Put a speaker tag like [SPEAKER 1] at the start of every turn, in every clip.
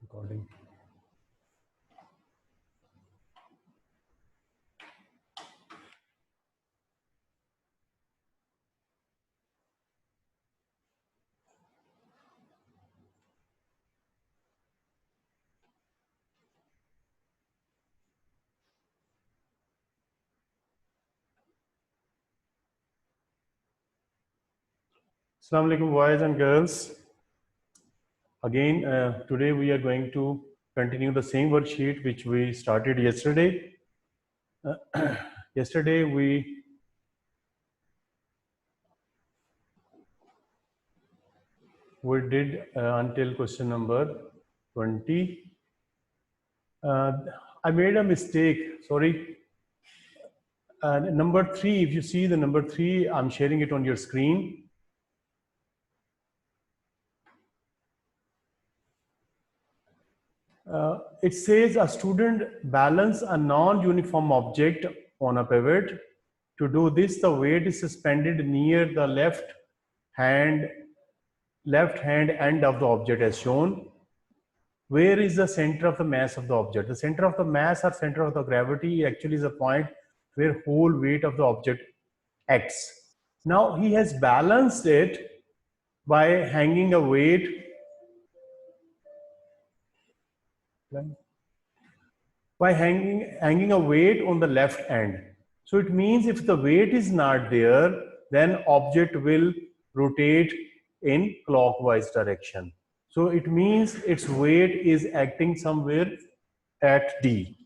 [SPEAKER 1] Recording. Assalamu alaikum, boys and girls. Again, today we are going to continue the same worksheet which we started yesterday. Yesterday we did until question number 20. I made a mistake, sorry. Number 3, if you see the number 3, I'm sharing it on your screen. It says a student balance a non-uniform object on a pivot. To do this, the weight is suspended near the left hand end of the object as shown. Where is the center of the mass of the object? The center of the mass or center of the gravity actually is a point where whole weight of the object acts. Now he has balanced it by hanging a weight hanging a weight on the left end. So it means if the weight is not there, then object will rotate in clockwise direction. So it means its weight is acting somewhere at D.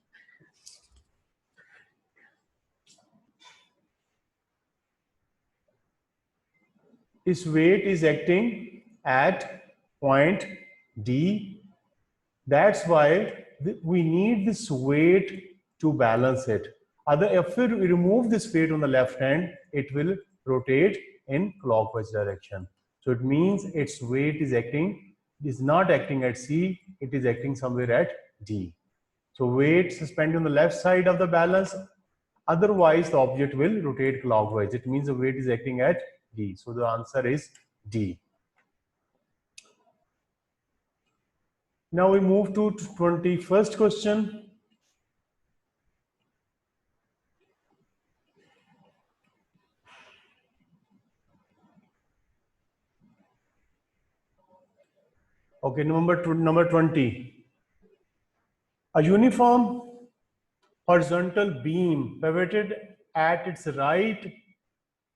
[SPEAKER 1] Its weight is acting at point D. That's why we need this weight to balance it. If we remove this weight on the left hand, it will rotate in clockwise direction. So it means its weight is not acting at C, it is acting somewhere at D. So weight suspended on the left side of the balance, otherwise the object will rotate clockwise. It means the weight is acting at D. So the answer is D. Now we move to 21st question. Okay, number 20. A uniform horizontal beam pivoted at its right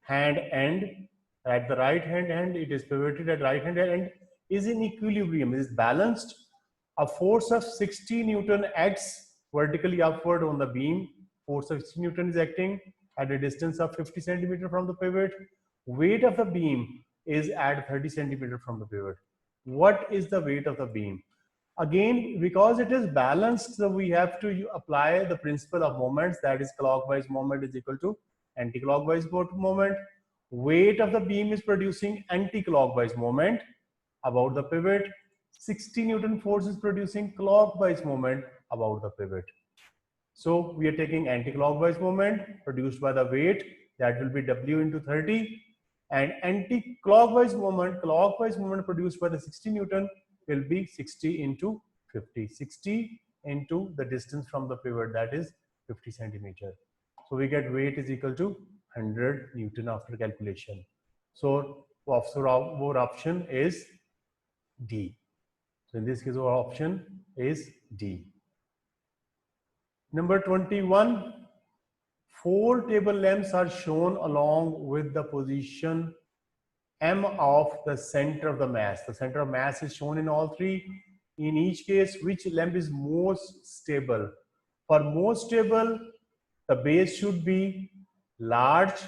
[SPEAKER 1] hand end. At the right hand end, it is pivoted at right hand end, is in equilibrium, is balanced. A force of 60 Newton acts vertically upward on the beam. Force of 60 Newton is acting at a distance of 50 centimeter from the pivot. Weight of the beam is at 30 centimeter from the pivot. What is the weight of the beam? Again, because it is balanced, so we have to apply the principle of moments, that is clockwise moment is equal to anti-clockwise moment. Weight of the beam is producing anti-clockwise moment about the pivot. 60 Newton force is producing clockwise moment about the pivot. So we are taking anti-clockwise moment produced by the weight, that will be W into 30, and anti-clockwise moment, clockwise moment produced by the 60 Newton will be 60 into 50. 60 into the distance from the pivot, that is 50 centimeter. So we get weight is equal to 100 Newton after calculation. So our option is D. So in this case, our option is D. Number 21, 4 table lamps are shown along with the position M of the center of the mass. The center of mass is shown in all 3. In each case, which lamp is most stable? For most stable, the base should be large.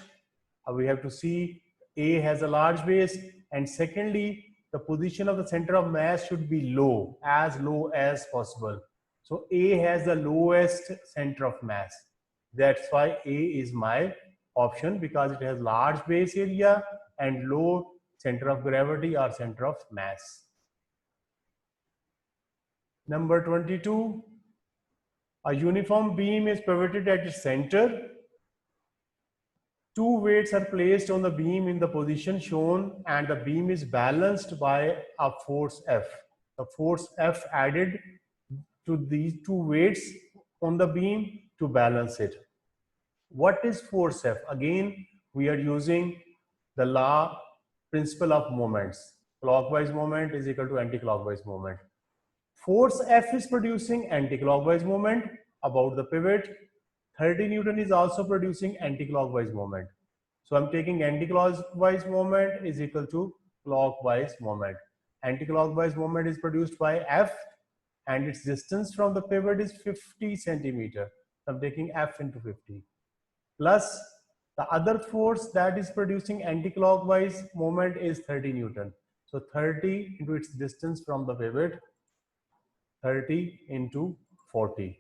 [SPEAKER 1] We have to see A has a large base, and secondly, the position of the center of mass should be low as possible. So A has the lowest center of mass. That's why A is my option, because it has large base area and low center of gravity or center of mass. Number 22, a uniform beam is pivoted at its center. Two weights are placed on the beam in the position shown and the beam is balanced by a force F. The force F added to these two weights on the beam to balance it. What is force F? Again, we are using the law principle of moments. Clockwise moment is equal to anti-clockwise moment. Force F is producing anti-clockwise moment about the pivot. 30 Newton is also producing anti-clockwise moment. So I'm taking anti-clockwise moment is equal to clockwise moment. Anti-clockwise moment is produced by F and its distance from the pivot is 50 centimeter. So I'm taking F into 50. Plus the other force that is producing anti-clockwise moment is 30 Newton. So 30 into its distance from the pivot, 30 into 40.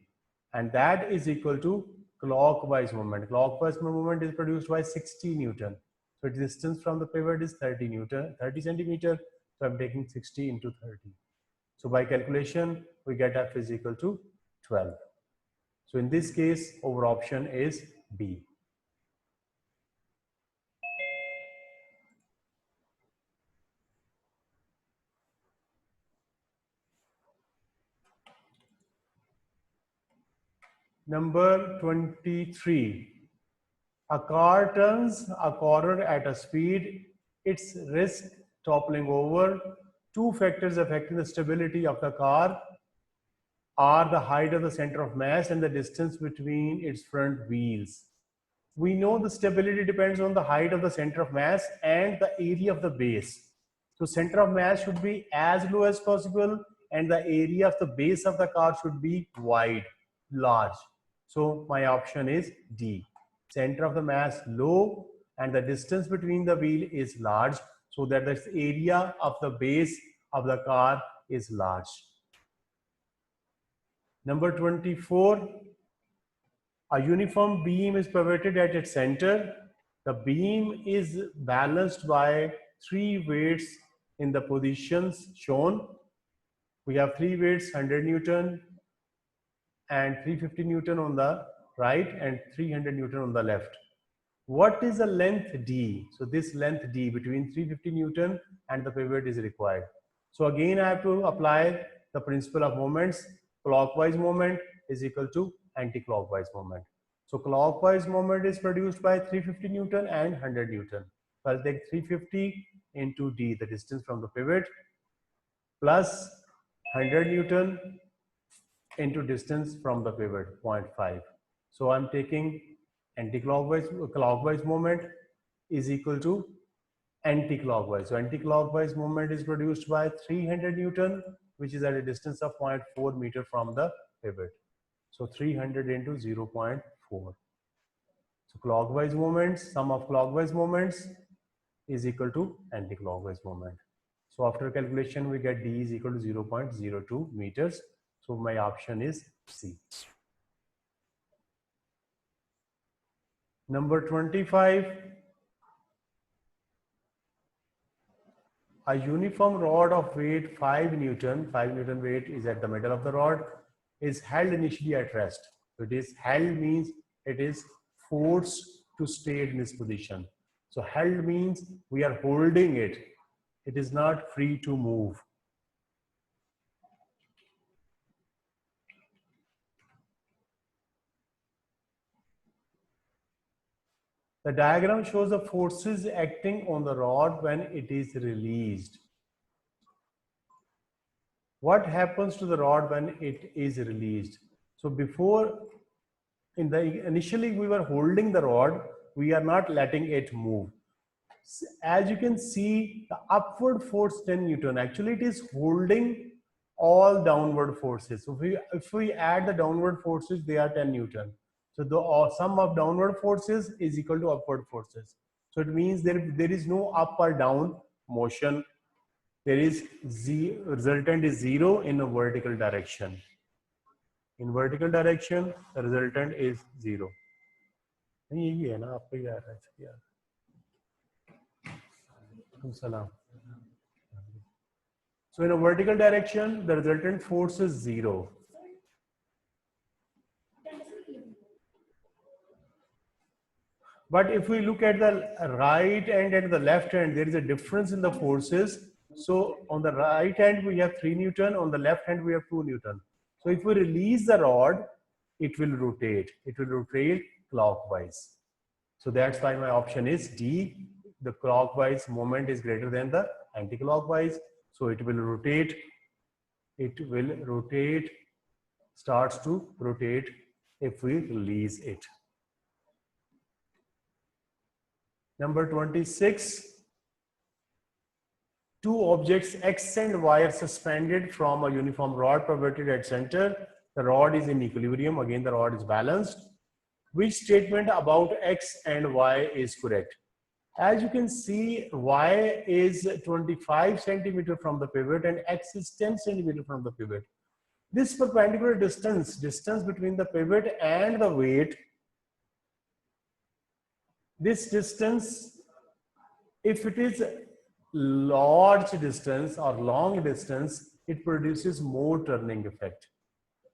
[SPEAKER 1] And that is equal to clockwise moment. Clockwise moment is produced by 60 Newton. So its distance from the pivot is 30 Newton, 30 centimeter. So I'm taking 60 into 30. So by calculation, we get F is equal to 12. So in this case, our option is B. Number 23. A car turns a corner at a speed, its risk toppling over. Two factors affecting the stability of the car are the height of the center of mass and the distance between its front wheels. We know the stability depends on the height of the center of mass and the area of the base. So center of mass should be as low as possible and the area of the base of the car should be wide, large. So my option is D. Center of the mass low and the distance between the wheel is large so that the area of the base of the car is large. Number 24. A uniform beam is pivoted at its center. The beam is balanced by three weights in the positions shown. We have three weights, 100 Newton and 350 Newton on the right and 300 Newton on the left. What is the length D? So this length D between 350 Newton and the pivot is required. So again, I have to apply the principle of moments. Clockwise moment is equal to anti-clockwise moment. So clockwise moment is produced by 350 Newton and 100 Newton. So I'll take 350 into D, the distance from the pivot, plus 100 Newton into distance from the pivot, 0.5. So I'm taking clockwise moment is equal to anti-clockwise. So anti-clockwise moment is produced by 300 Newton, which is at a distance of 0.4 meter from the pivot. So 300 into 0.4. So clockwise moments, sum of clockwise moments is equal to anti-clockwise moment. So after calculation, we get D is equal to 0.02 meters. So my option is C. Number 25. A uniform rod of weight 5 Newton weight is at the middle of the rod, is held initially at rest. So it is held means it is forced to stay in this position. So held means we are holding it. It is not free to move. The diagram shows the forces acting on the rod when it is released. What happens to the rod when it is released? So before, initially we were holding the rod, we are not letting it move. As you can see, the upward force 10 Newton, actually it is holding all downward forces. So if we add the downward forces, they are 10 Newton. So the sum of downward forces is equal to upward forces. So it means there is no up or down motion. There is resultant is 0 in a vertical direction. In vertical direction, the resultant is 0. यही है ना आपको याद है यार. Salam. So in a vertical direction, the resultant force is 0. But if we look at the right hand and the left hand, there is a difference in the forces. So on the right hand, we have 3 Newton. On the left hand, we have 2 Newton. So if we release the rod, it will rotate. It will rotate clockwise. So that's why my option is D. The clockwise moment is greater than the anti-clockwise. So it will rotate. It will rotate, starts to rotate if we release it. Number 26. Two objects X and Y are suspended from a uniform rod pivoted at center. The rod is in equilibrium. Again, the rod is balanced. Which statement about X and Y is correct? As you can see, Y is 25 centimeter from the pivot and X is 10 centimeter from the pivot. This perpendicular distance between the pivot and the weight, this distance, if it is large distance or long distance, it produces more turning effect.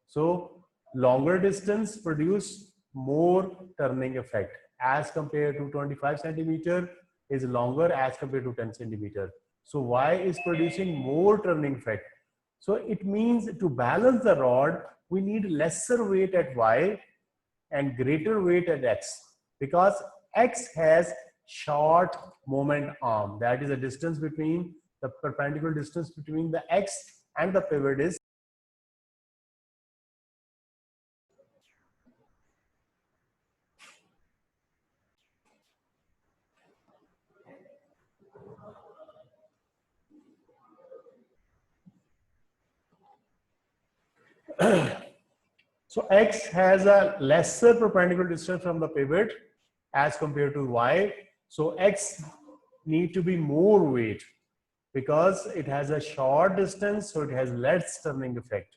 [SPEAKER 1] So longer distance produce more turning effect as compared to 25 centimeter is longer as compared to 10 centimeter. So Y is producing more turning effect. So it means to balance the rod, we need lesser weight at Y and greater weight at X, because X has short moment arm. That is the distance between the perpendicular distance between the X and the pivot is so X has a lesser perpendicular distance from the pivot as compared to Y. So X need to be more weight because it has a short distance, so it has less turning effect.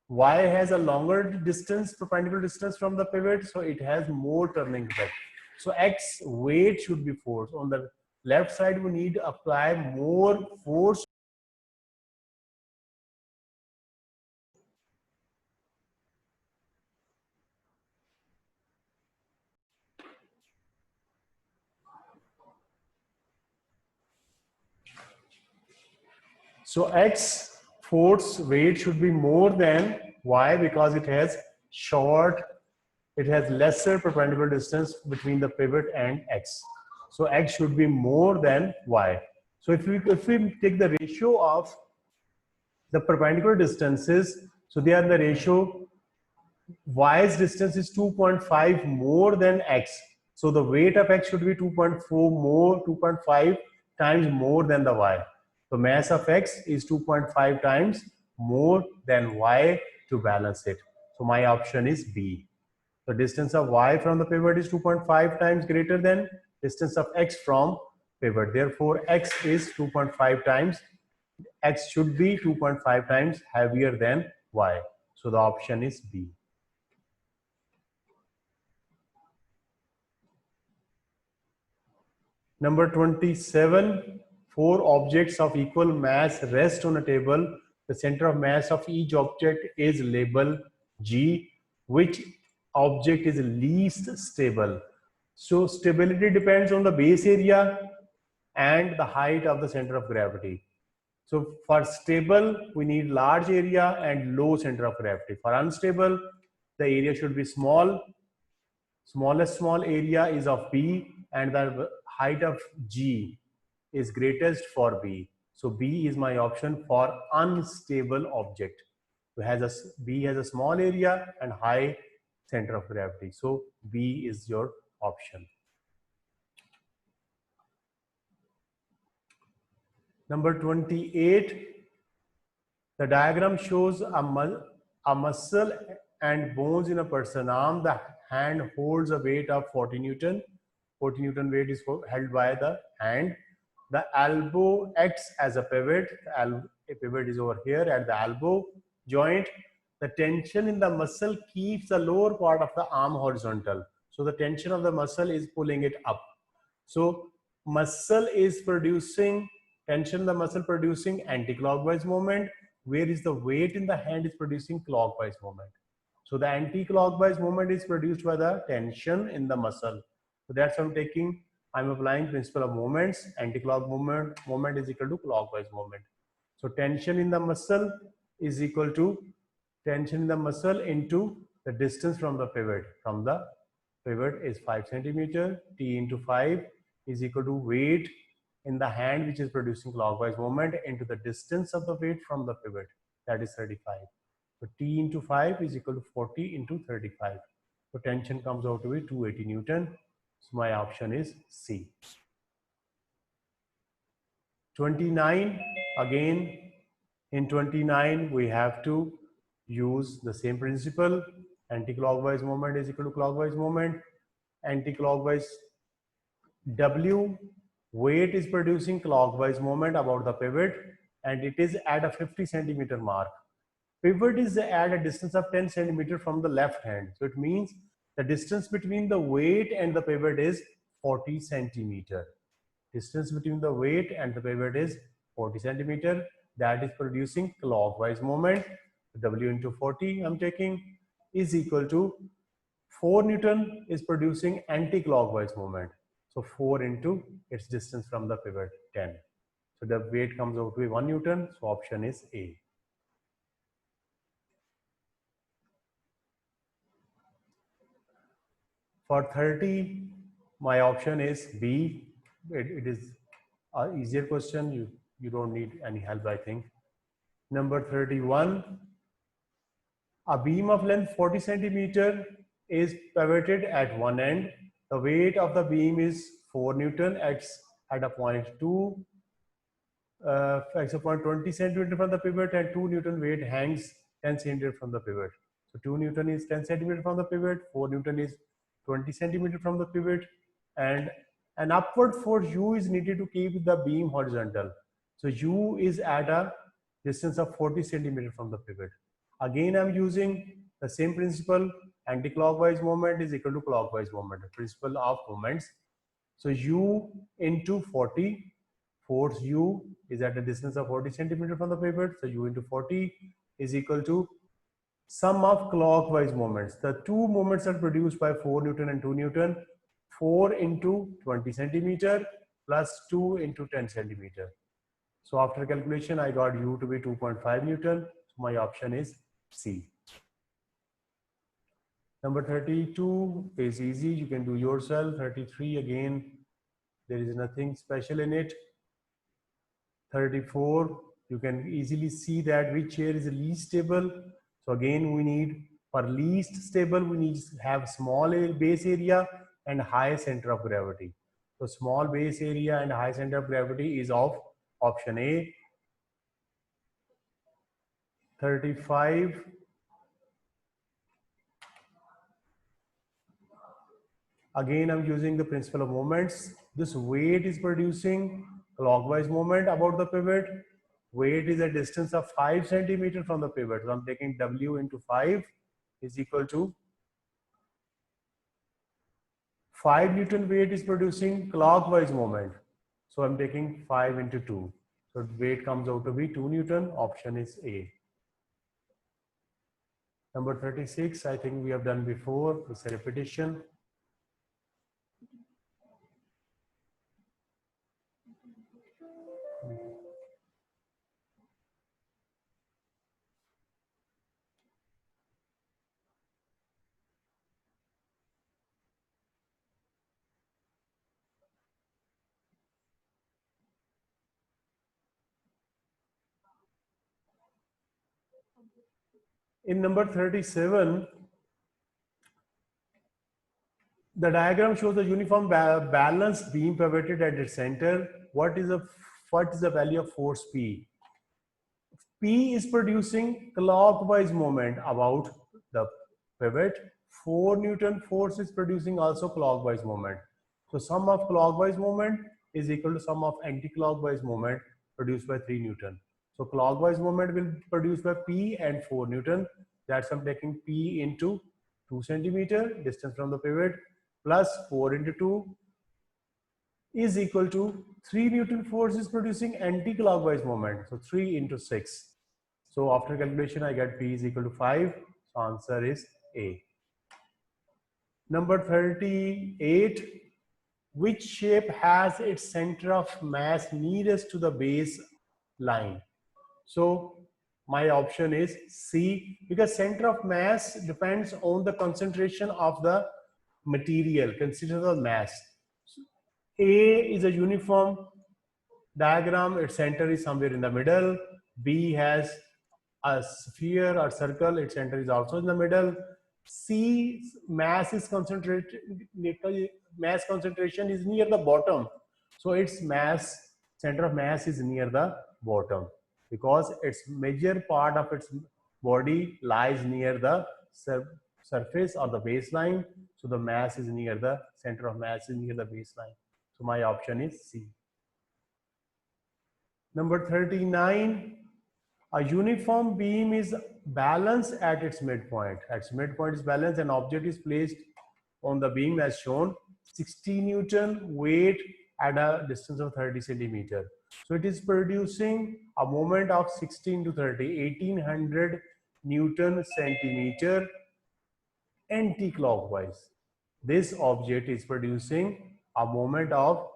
[SPEAKER 1] Y has a longer distance, perpendicular distance from the pivot, so it has more turning effect. So X weight should be force. On the left side, we need to apply more force. So X force weight should be more than Y because it has lesser perpendicular distance between the pivot and X. So X should be more than Y. So if we take the ratio of the perpendicular distances, so they are the ratio, Y's distance is 2.5 more than X. So the weight of X should be 2.5 times more than the Y. The mass of X is 2.5 times more than Y to balance it. So my option is B. The distance of Y from the pivot is 2.5 times greater than distance of X from pivot. Therefore, X is 2.5 times. X should be 2.5 times heavier than Y. So the option is B. Number 27, 4 objects of equal mass rest on a table. The center of mass of each object is labeled G. Which object is least stable? So stability depends on the base area and the height of the center of gravity. So for stable, we need large area and low center of gravity. For unstable, the area should be small. Smallest small area is of B and the height of G is greatest for B. So B is my option for unstable object. B has a small area and high center of gravity. So B is your option. Number 28, the diagram shows a muscle and bones in a person arm. The hand holds a weight of 40 Newton. 40 Newton weight is held by the hand. The elbow acts as a pivot. A pivot is over here at the elbow joint. The tension in the muscle keeps the lower part of the arm horizontal. So the tension of the muscle is pulling it up. So muscle is producing tension, the muscle producing anti-clockwise movement, whereas the weight in the hand is producing clockwise movement. So the anti-clockwise movement is produced by the tension in the muscle. So that's I'm taking, I'm applying principle of moments. Anti-clock moment is equal to clockwise moment. So tension in the muscle is equal to tension in the muscle into the distance from the pivot. From the pivot is 5 centimeter. T into 5 is equal to weight in the hand which is producing clockwise moment into the distance of the weight from the pivot, that is 35. So T into 5 is equal to 40 into 35. So tension comes out to be 280 Newton. So my option is C. 29, again in 29 we have to use the same principle. Anti-clockwise moment is equal to clockwise moment. Anti-clockwise W, weight is producing clockwise moment about the pivot and it is at a 50 centimeter mark. Pivot is at a distance of 10 centimeter from the left hand. So it means the distance between the weight and the pivot is 40 centimeter. Distance between the weight and the pivot is 40 centimeter. That is producing clockwise moment. W into 40 I'm taking is equal to 4 Newton is producing anti-clockwise moment. So 4 into its distance from the pivot, 10. So the weight comes out to be 1 Newton. So option is A. For 30, my option is B. It is an easier question. You don't need any help, I think. Number 31, a beam of length 40 centimeter is pivoted at one end. The weight of the beam is 4 Newton at a point 2. X upon 20 centimeter from the pivot and 2 Newton weight hangs 10 centimeter from the pivot. So 2 Newton is 10 centimeter from the pivot, 4 Newton is 20 centimeter from the pivot, and an upward force U is needed to keep the beam horizontal. So U is at a distance of 40 centimeter from the pivot. Again, I'm using the same principle. Anti-clockwise moment is equal to clockwise moment, the principle of moments. So U into 40, force U is at a distance of 40 centimeter from the pivot. So U into 40 is equal to sum of clockwise moments. The two moments are produced by 4 Newton and 2 Newton. 4 into 20 centimeter plus 2 into 10 centimeter. So after calculation, I got U to be 2.5 Newton. So my option is C. Number 32 is easy. You can do yourself. 33, again, there is nothing special in it. 34, you can easily see that which chair is least stable. So again, we need, for least stable, we need to have small base area and high center of gravity. So small base area and high center of gravity is of option A. 35, again, I'm using the principle of moments. This weight is producing clockwise moment about the pivot. Weight is a distance of 5 centimeter from the pivot. So I'm taking W into 5 is equal to 5 Newton weight is producing clockwise moment. So I'm taking 5 into 2. So weight comes out to be 2 Newton. Option is A. Number 36, I think we have done before. It's a repetition. In number 37, the diagram shows a uniform balanced beam pivoted at its center. What is the value of force P? P is producing clockwise moment about the pivot. 4 Newton force is producing also clockwise moment. So sum of clockwise moment is equal to sum of anti-clockwise moment produced by 3 Newton. So clockwise moment will be produced by P and 4 Newton. That's I'm taking P into 2 centimeter distance from the pivot plus 4 into 2 is equal to 3 Newton force is producing anti-clockwise moment. So 3 into 6. So after calculation, I get P is equal to 5. So answer is A. Number 38, Which shape has its center of mass nearest to the base line? So my option is C, because center of mass depends on the concentration of the material. Consider the mass. A is a uniform diagram, its center is somewhere in the middle. B has a sphere or circle, its center is also in the middle. C, mass is concentrated, mass concentration is near the bottom. So its mass, center of mass is near the bottom because its major part of its body lies near the surface or the baseline. So the mass is near the center of mass is near the baseline. So my option is C. Number 39, a uniform beam is balanced at its midpoint. At its midpoint is balanced, an object is placed on the beam as shown, 60 Newton weight at a distance of 30 centimeter. So it is producing a moment of 16 to 30, 1800 Newton centimeter anti-clockwise. This object is producing a moment of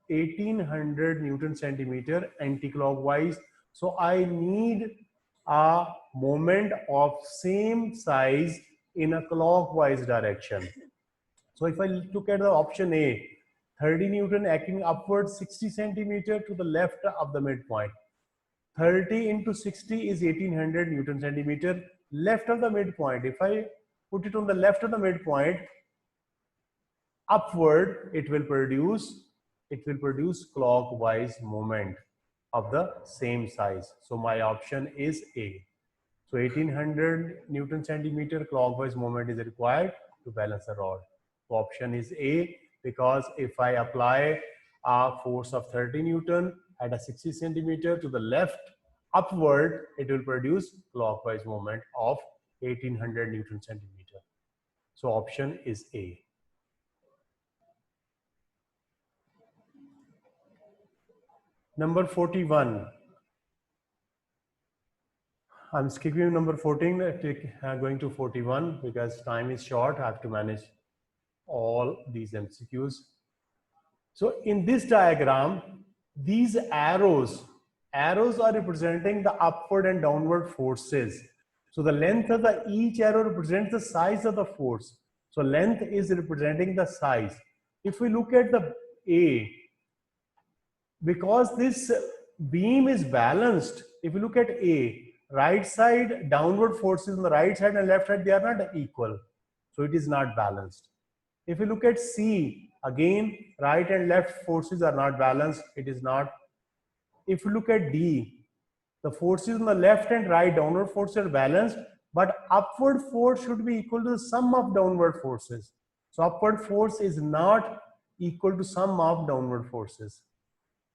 [SPEAKER 1] 1800 Newton centimeter anti-clockwise. So I need a moment of same size in a clockwise direction. So if I look at the option A, 30 Newton acting upward 60 centimeter to the left of the midpoint. 30 into 60 is 1800 Newton centimeter left of the midpoint. If I put it on the left of the midpoint, upward it will produce clockwise moment of the same size. So my option is A. So 1800 Newton centimeter clockwise moment is required to balance the rod. So option is A, because if I apply a force of 30 Newton at a 60 centimeter to the left upward, it will produce clockwise moment of 1800 Newton centimeter. So option is A. Number 41. I'm skipping number 14, going to 41 because time is short. I have to manage all these MCQs. So in this diagram, these arrows are representing the upward and downward forces. So the length of each arrow represents the size of the force. So length is representing the size. If we look at the A, because this beam is balanced, if you look at A, right side downward forces on the right side and left side, they are not equal. So it is not balanced. If you look at C, again, right and left forces are not balanced. It is not. If you look at D, the forces on the left and right downward forces are balanced, but upward force should be equal to the sum of downward forces. So upward force is not equal to sum of downward forces.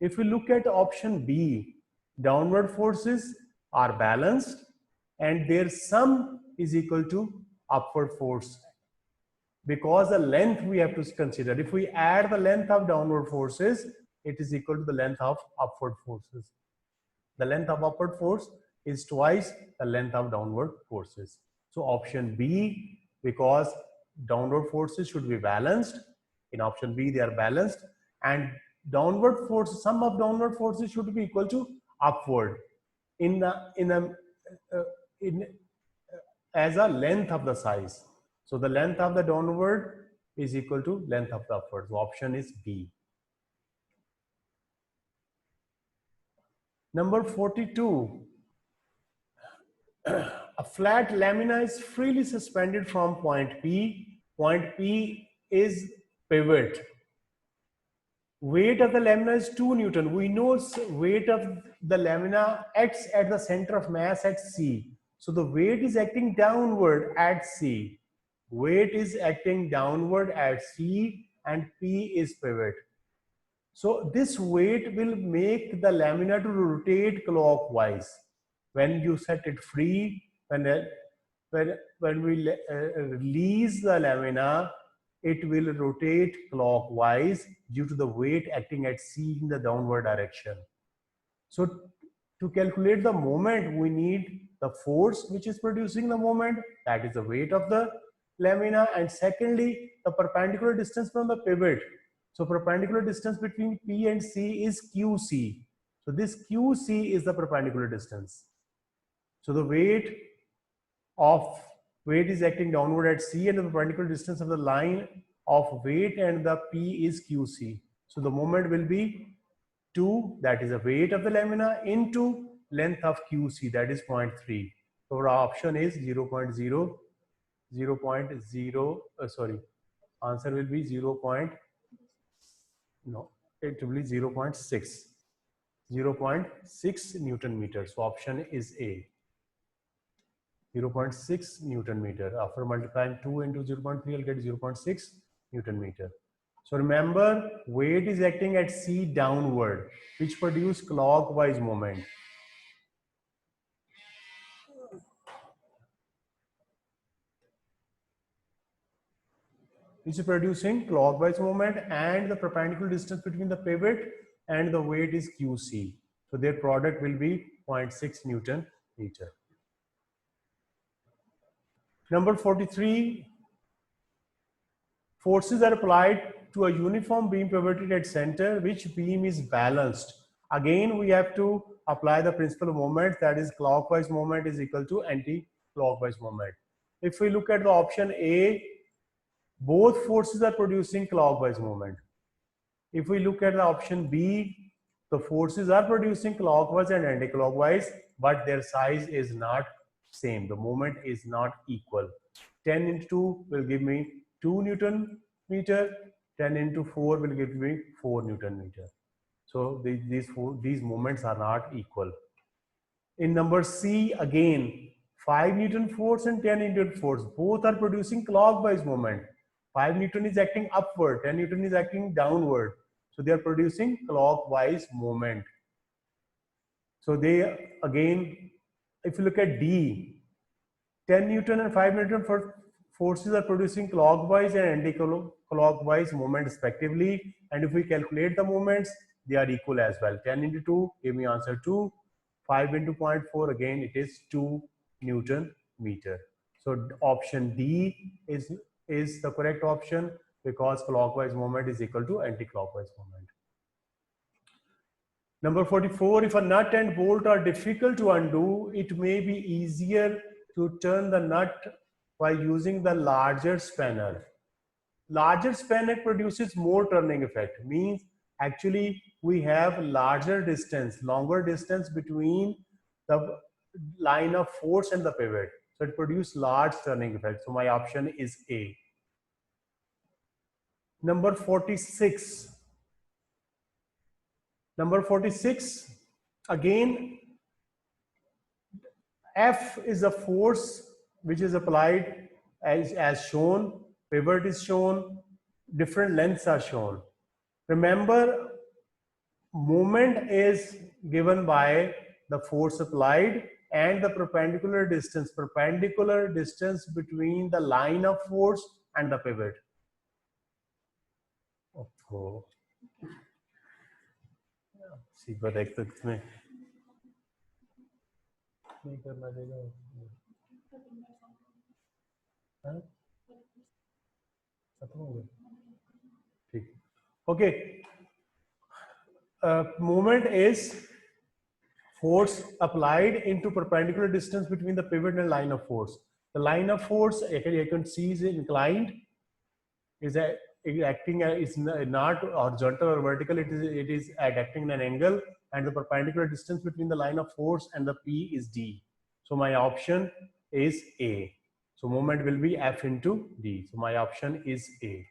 [SPEAKER 1] If we look at option B, downward forces are balanced and their sum is equal to upward force, because the length we have to consider. If we add the length of downward forces, it is equal to the length of upward forces. The length of upward force is twice the length of downward forces. So option B, because downward forces should be balanced. In option B, they are balanced, and downward force, sum of downward forces should be equal to upward as a length of the size. So the length of the downward is equal to length of the upward. So option is B. Number 42. A flat lamina is freely suspended from point P. Point P is pivot. Weight of the lamina is 2 Newton. We know weight of the lamina acts at the center of mass at C. So the weight is acting downward at C. Weight is acting downward at C and P is pivot. So this weight will make the lamina to rotate clockwise. When you set it free, when we release the lamina, it will rotate clockwise due to the weight acting at C in the downward direction. So to calculate the moment, we need the force which is producing the moment, that is the weight of the lamina, and secondly, the perpendicular distance from the pivot. So perpendicular distance between P and C is QC. So this QC is the perpendicular distance. So the weight is acting downward at C, and the perpendicular distance of the line of weight and the P is QC. So the moment will be 2, that is the weight of the lamina, into length of QC, that is 0.3. So our option is 0.0, sorry, answer will be 0. No, it will be 0.6. 0.6 Newton meter. So option is A. 0.6 Newton meter. After multiplying 2 into 0.3, I'll get 0.6 Newton meter. So remember, weight is acting at C downward, which produce clockwise moment. Which is producing clockwise moment, and the perpendicular distance between the pivot and the weight is QC. So their product will be 0.6 Newton meter. Number 43, forces are applied to a uniform beam pivoted at center. Which beam is balanced? Again, we have to apply the principle of moment, that is clockwise moment is equal to anti-clockwise moment. If we look at the option A, both forces are producing clockwise moment. If we look at the option B, the forces are producing clockwise and anti-clockwise, but their size is not same. The moment is not equal. 10 into 2 will give me 2 Newton meter. 10 into 4 will give me 4 Newton meter. So these moments are not equal. In number C, again, 5 Newton force and 10 Newton force, both are producing clockwise moment. 5 Newton is acting upward, 10 Newton is acting downward. So they are producing clockwise moment. So they, again, if you look at D, 10 Newton and 5 Newton forces are producing clockwise and anti-clockwise moment respectively. And if we calculate the moments, they are equal as well. 10 into 2, give me answer 2. 5 into 0.4, again, it is 2 Newton meter. So option D is the correct option, because clockwise moment is equal to anti-clockwise moment. Number 44, if a nut and bolt are difficult to undo, it may be easier to turn the nut by using the larger spanner. Larger spanner produces more turning effect, means actually we have longer distance between the line of force and the pivot. So it produces large turning effect. So my option is A. Number 46. Number 46, again, F is a force which is applied as shown, pivot is shown, different lengths are shown. Remember, moment is given by the force applied and the perpendicular distance between the line of force and the pivot. Oh. सीखा देख सकते हैं नहीं करना देगा खत्म हो गया ठीक okay moment is force applied into perpendicular distance between the pivot and line of force. The line of force you can see is inclined, is acting is not horizontal or vertical, it is acting in an angle, and the perpendicular distance between the line of force and the P is D. So my option is A. So moment will be F into D. So my option is A.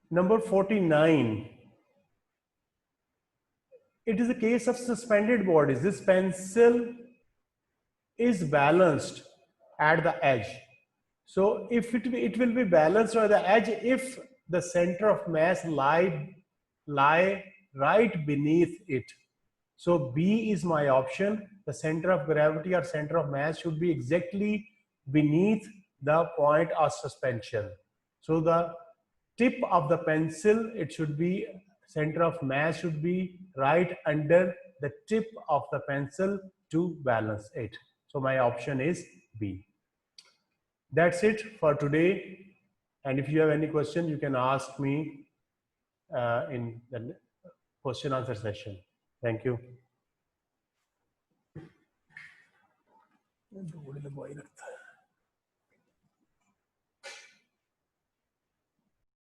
[SPEAKER 1] Number 49. It is a case of suspended bodies. This pencil is balanced at the edge. So if it will be balanced at the edge if the center of mass lie right beneath it. So B is my option. The center of gravity or center of mass should be exactly beneath the point of suspension. So the tip of the pencil, it should be, center of mass should be right under the tip of the pencil to balance it. So my option is B. That's it for today. And if you have any question, you can ask me in the question answer session. Thank you.